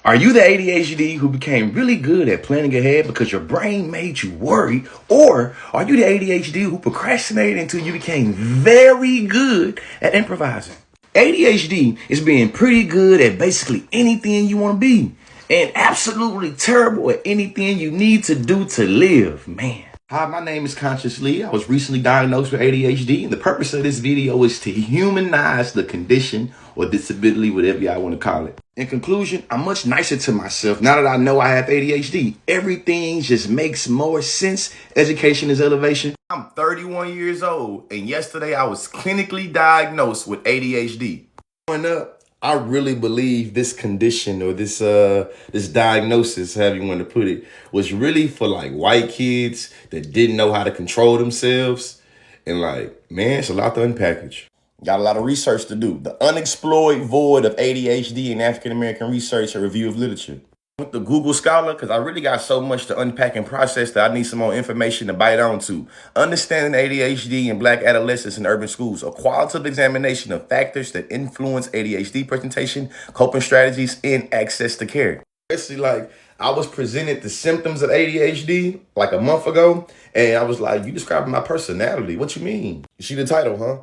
Are you the ADHD who became really good at planning ahead because your brain made you worry? Or are you the ADHD who procrastinated until you became very good at improvising? ADHD is being pretty good at basically anything you want to be and absolutely terrible at anything you need to do to live, man. Hi, my name is Conscious Lee. I was recently diagnosed with ADHD, and the purpose of this video is to humanize the condition or disability, whatever y'all want to call it. In conclusion, I'm much nicer to myself now that I know I have ADHD. Everything just makes more sense. Education is elevation. I'm 31 years old, and yesterday I was clinically diagnosed with ADHD. Growing up, I really believe this condition or this diagnosis, however you want to put it, was really for like white kids that didn't know how to control themselves. And like, man, it's a lot to unpackage. Got a lot of research to do. The unexplored void of ADHD in African American research, a review of literature. With the Google Scholar, because I really got so much to unpack and process that I need some more information to bite onto. Understanding ADHD in Black adolescents in urban schools, a qualitative examination of factors that influence ADHD presentation, coping strategies, and access to care. Especially like, I was presented the symptoms of ADHD like a month ago, and I was like, you describing my personality. What you mean? You see the title, huh?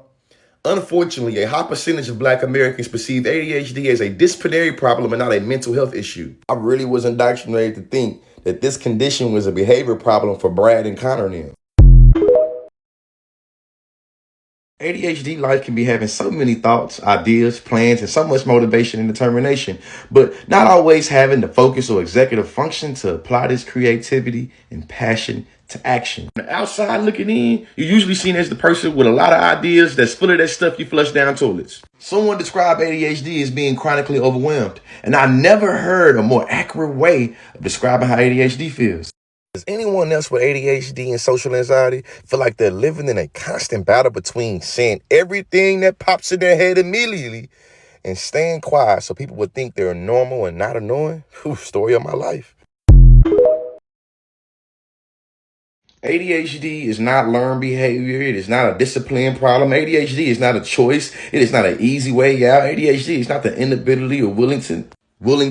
Unfortunately, a high percentage of Black Americans perceive ADHD as a disciplinary problem and not a mental health issue. I really was indoctrinated to think that this condition was a behavior problem for Brad and Connor and them. ADHD life can be having so many thoughts, ideas, plans, and so much motivation and determination, but not always having the focus or executive function to apply this creativity and passion to action. On the outside looking in, you're usually seen as the person with a lot of ideas that's full of that stuff you flush down toilets. Someone described ADHD as being chronically overwhelmed, and I never heard a more accurate way of describing how ADHD feels. Does anyone else with ADHD and social anxiety feel like they're living in a constant battle between saying everything that pops in their head immediately and staying quiet so people would think they're normal and not annoying? Story of my life. ADHD is not learned behavior. It is not a discipline problem. ADHD is not a choice. It is not an easy way out. ADHD is not the inability or willing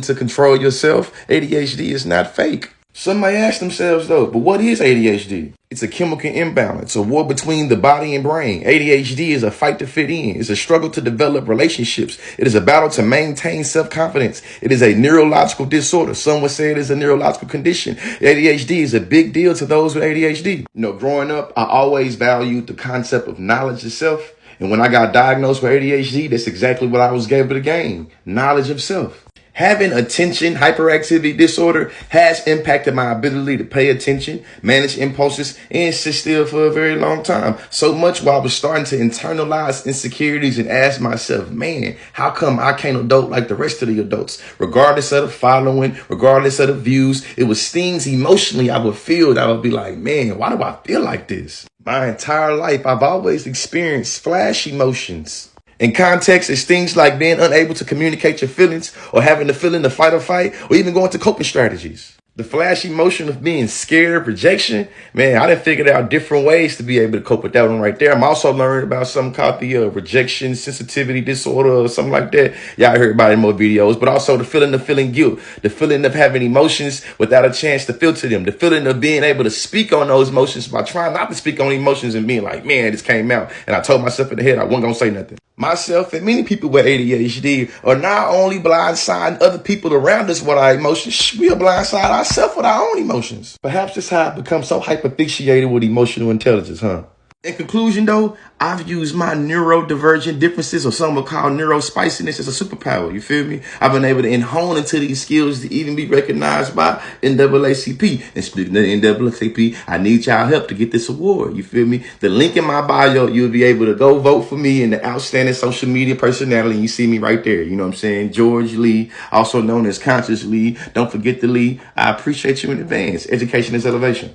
to control yourself. ADHD is not fake. Some may ask themselves though, but what is ADHD? It's a chemical imbalance, a war between the body and brain. ADHD is a fight to fit in. It's a struggle to develop relationships. It is a battle to maintain self-confidence. It is a neurological disorder. Some would say it is a neurological condition. ADHD is a big deal to those with ADHD. Growing up, I always valued the concept of knowledge itself. And when I got diagnosed with ADHD, that's exactly what I was able to gain. Knowledge of self. Having attention hyperactivity disorder has impacted my ability to pay attention, manage impulses, and sit still for a very long time. So much while I was starting to internalize insecurities and ask myself, man, how come I can't adult like the rest of the adults? Regardless of the following, regardless of the views, it was things emotionally I would feel that I would be like, man, why do I feel like this? My entire life, I've always experienced flash emotions. In context, it's things like being unable to communicate your feelings or having the feeling to fight or fight or even going to coping strategies. The flash emotion of being scared, rejection, man, I done figured out different ways to be able to cope with that one right there. I'm also learning about something called the rejection sensitivity disorder or something like that. Y'all heard about it in more videos, but also the feeling guilt, the feeling of having emotions without a chance to filter them, the feeling of being able to speak on those emotions by trying not to speak on emotions and being like, man, this came out. And I told myself in the head, I wasn't going to say nothing. Myself and many people with ADHD are not only blindsiding other people around us with our emotions, we are blindsiding ourselves with our own emotions. Perhaps that's how I become so hyperfixated with emotional intelligence, huh? In conclusion, though, I've used my neurodivergent differences, or some would call neurospiciness, as a superpower. You feel me? I've been able to hone into these skills to even be recognized by NAACP. And speaking of NAACP, I need y'all help to get this award. You feel me? The link in my bio, you'll be able to go vote for me in the outstanding social media personality. You see me right there. You know what I'm saying? George Lee, also known as Conscious Lee. Don't forget the Lee. I appreciate you in advance. Education is elevation.